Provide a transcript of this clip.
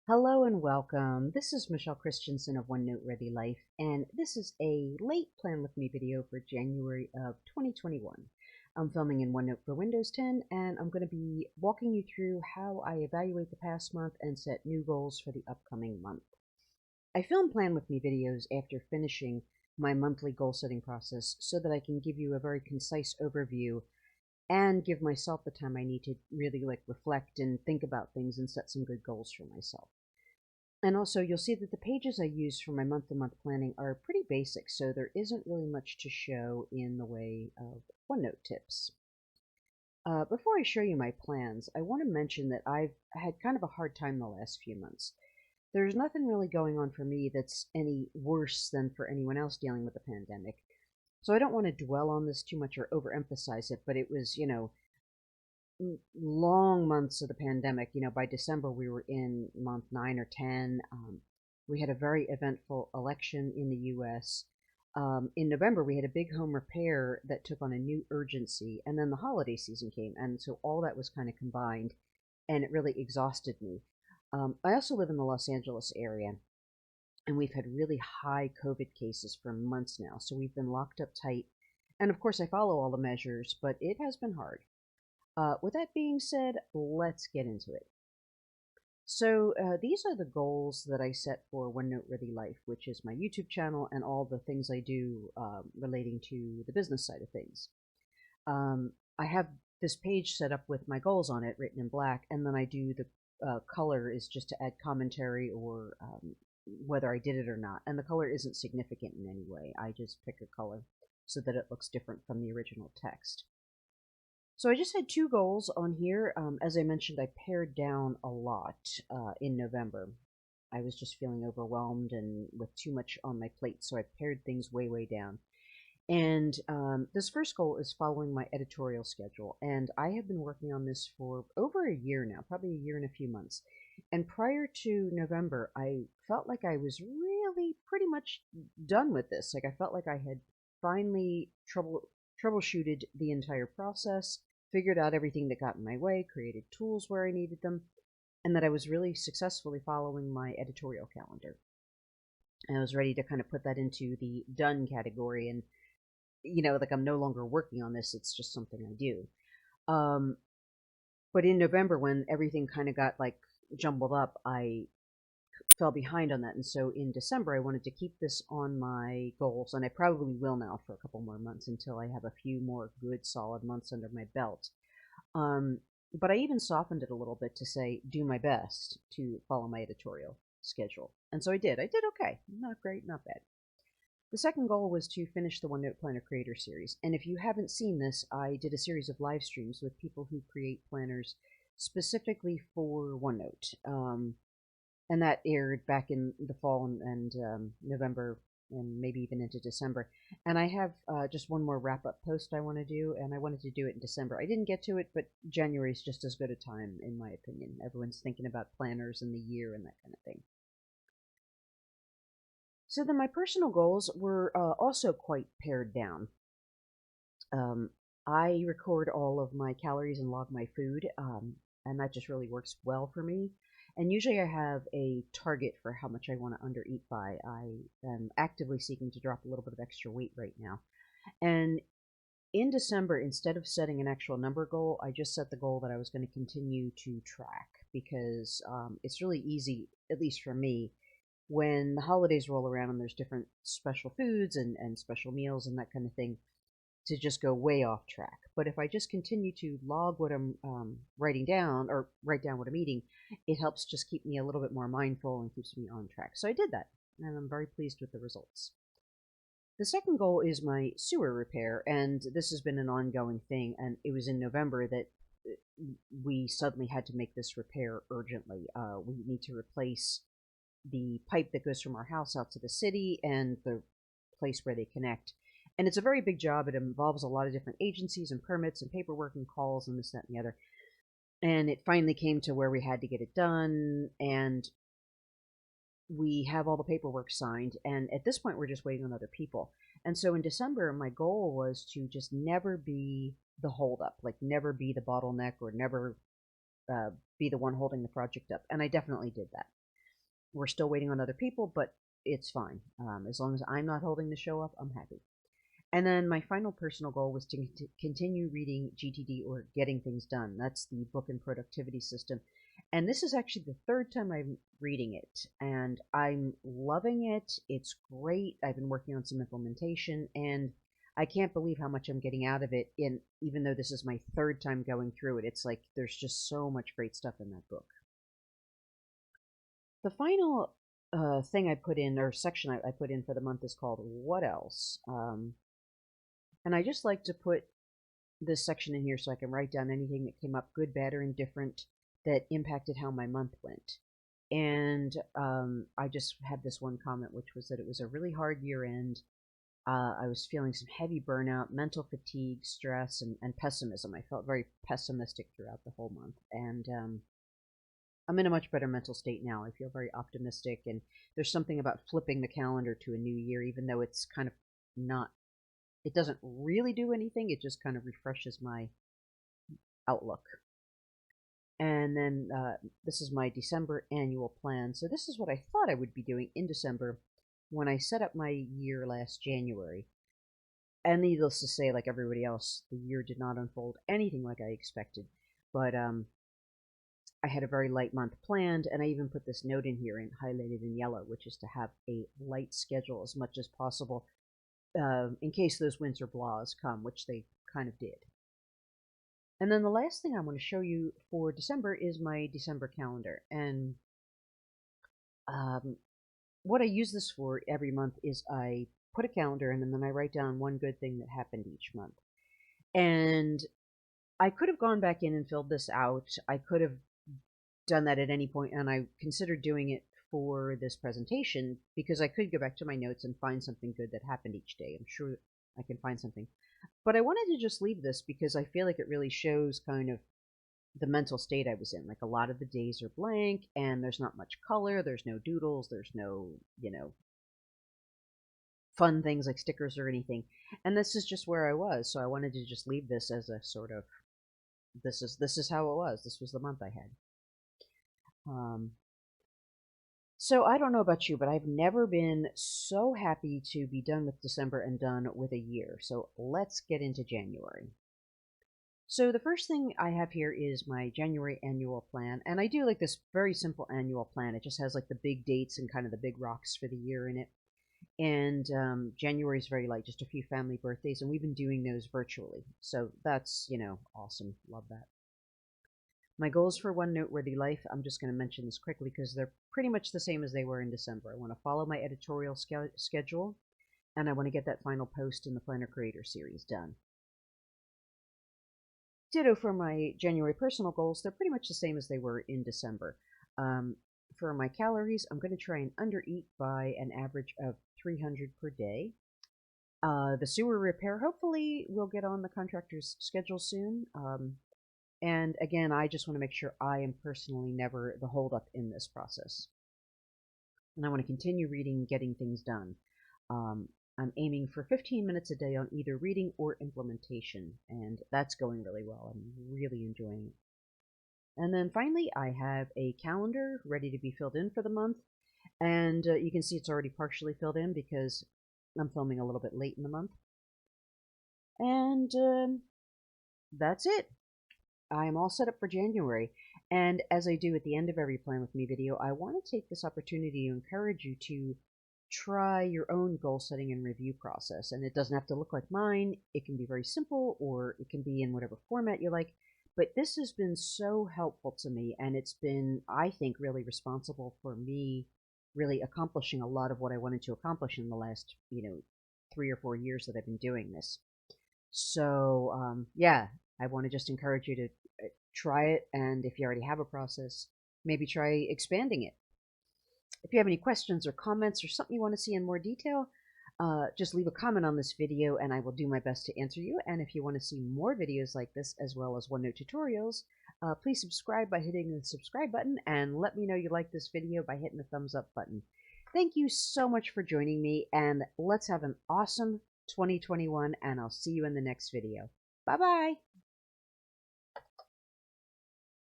Hello and welcome. This is Michele Christensen of OneNote Ready Life, and this is a late Plan With Me video for January of 2021. I'm filming in OneNote for Windows 10, and I'm going to be walking you through how I evaluate the past month and set new goals for the upcoming month. I film Plan With Me videos after finishing my monthly goal setting process so that I can give you a very concise overview and give myself the time I need to really reflect and think about things and set some good goals for myself. And also, you'll see that the pages I use for my month-to-month planning are pretty basic, so there isn't really much to show in the way of OneNote tips. Before I show you my plans, I want to mention that I've had kind of a hard time the last few months. There's nothing really going on for me that's any worse than for anyone else dealing with the pandemic. So I don't want to dwell on this too much or overemphasize it, but it was, long months of the pandemic. By December, we were in month 9 or 10. We had a very eventful election in the U.S. In November, we had a big home repair that took on a new urgency, and then the holiday season came, and so all that was kind of combined, and it really exhausted me. I also live in the Los Angeles area, and we've had really high COVID cases for months now, so we've been locked up tight. And of course, I follow all the measures, but it has been hard. With that being said, let's get into it. So these are the goals that I set for OneNote Ready Life, which is my YouTube channel and all the things I do relating to the business side of things. I have this page set up with my goals on it written in black, and then I do the color is just to add commentary or whether I did it or not. And the color isn't significant in any way. I just pick a color so that it looks different from the original text. So I just had two goals on here. As I mentioned, I pared down a lot in November. I was just feeling overwhelmed and with too much on my plate, so I pared things way, way down. And this first goal is following my editorial schedule, and I have been working on this for over a year now, probably a year and a few months. And prior to November, I felt like I was really pretty much done with this. Like I felt like I had finally troubleshooted the entire process, figured out everything that got in my way, created tools where I needed them, and that I was really successfully following my editorial calendar. And I was ready to kind of put that into the done category, and like I'm no longer working on this, it's just something I do. But in November, when everything kind of got jumbled up, I fell behind on that. And so in December, I wanted to keep this on my goals, and I probably will now for a couple more months until I have a few more good solid months under my belt. But I even softened it a little bit to say, do my best to follow my editorial schedule. And so I did. I did okay. Not great, not bad. The second goal was to finish the OneNote Planner Creator Series. And if you haven't seen this, I did a series of live streams with people who create planners specifically for OneNote. And that aired back in the fall and November and maybe even into December. And I have just one more wrap-up post I want to do, and I wanted to do it in December. I didn't get to it, but January is just as good a time, in my opinion. Everyone's thinking about planners and the year and that kind of thing. So then my personal goals were also quite pared down. I record all of my calories and log my food, and that just really works well for me. And usually I have a target for how much I want to undereat by. I am actively seeking to drop a little bit of extra weight right now. And in December, instead of setting an actual number goal, I just set the goal that I was going to continue to track because it's really easy, at least for me, when the holidays roll around and there's different special foods and special meals and that kind of thing, to just go way off track. But if I just continue to log what I'm writing down or write down what I'm eating, it helps just keep me a little bit more mindful and keeps me on track. So I did that, and I'm very pleased with the results. The second goal is my sewer repair, and this has been an ongoing thing, and it was in November that we suddenly had to make this repair urgently. We need to replace the pipe that goes from our house out to the city and the place where they connect. And it's a very big job. It involves a lot of different agencies and permits and paperwork and calls and this, that, and the other. And it finally came to where we had to get it done, and we have all the paperwork signed. And at this point, we're just waiting on other people. And so in December, my goal was to just never be the holdup, like never be the bottleneck or never be the one holding the project up. And I definitely did that. We're still waiting on other people, but it's fine. As long as I'm not holding the show up, I'm happy. And then my final personal goal was to continue reading GTD, or Getting Things Done. That's the book and productivity system. And this is actually the third time I'm reading it, and I'm loving it. It's great. I've been working on some implementation, and I can't believe how much I'm getting out of it. Even though this is my third time going through it, it's like there's just so much great stuff in that book. The final thing I put in, or section I put in for the month, is called What Else? And I just like to put this section in here so I can write down anything that came up, good, bad, or indifferent, that impacted how my month went. And I just had this one comment, which was that it was a really hard year end. I was feeling some heavy burnout, mental fatigue, stress, and pessimism. I felt very pessimistic throughout the whole month. And I'm in a much better mental state now. I feel very optimistic. And there's something about flipping the calendar to a new year, even though it's kind of not, it doesn't really do anything. It just kind of refreshes my outlook. And then this is my December annual plan. So this is what I thought I would be doing in December when I set up my year last January. And needless to say, like everybody else, the year did not unfold anything like I expected. But I had a very light month planned, and I even put this note in here and highlighted in yellow, which is to have a light schedule as much as possible in case those winter blahs come, which they kind of did. And then the last thing I want to show you for December is my December calendar. And what I use this for every month is I put a calendar in, and then I write down one good thing that happened each month. And I could have gone back in and filled this out. I could have done that at any point, and I considered doing it for this presentation because I could go back to my notes and find something good that happened each day. I'm sure I can find something. But I wanted to just leave this because I feel like it really shows kind of the mental state I was in. Like a lot of the days are blank, and there's not much color, there's no doodles, there's no, fun things like stickers or anything. And this is just where I was, so I wanted to just leave this as a sort of, this is how it was. This was the month I had. So I don't know about you, but I've never been so happy to be done with December and done with a year. So let's get into January. So the first thing I have here is my January annual plan, and I do like this very simple annual plan. It just has like the big dates and kind of the big rocks for the year in it. And January is very light, just a few family birthdays, and we've been doing those virtually. So that's, awesome. Love that. My goals for One Noteworthy Life, I'm just going to mention this quickly because they're pretty much the same as they were in December. I want to follow my editorial schedule, and I want to get that final post in the Planner Creator series done. Ditto for my January personal goals. They're pretty much the same as they were in December. For my calories, I'm going to try and undereat by an average of 300 per day. The sewer repair, hopefully, will get on the contractor's schedule soon. And again, I just want to make sure I am personally never the holdup in this process. And I want to continue reading, Getting Things Done. I'm aiming for 15 minutes a day on either reading or implementation, and that's going really well. I'm really enjoying it. And then finally, I have a calendar ready to be filled in for the month, and you can see it's already partially filled in because I'm filming a little bit late in the month. And that's it. I'm all set up for January, and as I do at the end of every Plan With Me video, I want to take this opportunity to encourage you to try your own goal setting and review process. And it doesn't have to look like mine. It can be very simple, or it can be in whatever format you like. But this has been so helpful to me, and it's been, I think, really responsible for me really accomplishing a lot of what I wanted to accomplish in the last, 3 or 4 years that I've been doing this. So, yeah, I want to just encourage you to try it, and if you already have a process, maybe try expanding it. If you have any questions or comments or something you want to see in more detail, just leave a comment on this video and I will do my best to answer you. And if you want to see more videos like this, as well as OneNote tutorials, please subscribe by hitting the subscribe button, and let me know you like this video by hitting the thumbs up button. Thank you so much for joining me, and let's have an awesome 2021, and I'll see you in the next video. Bye-bye!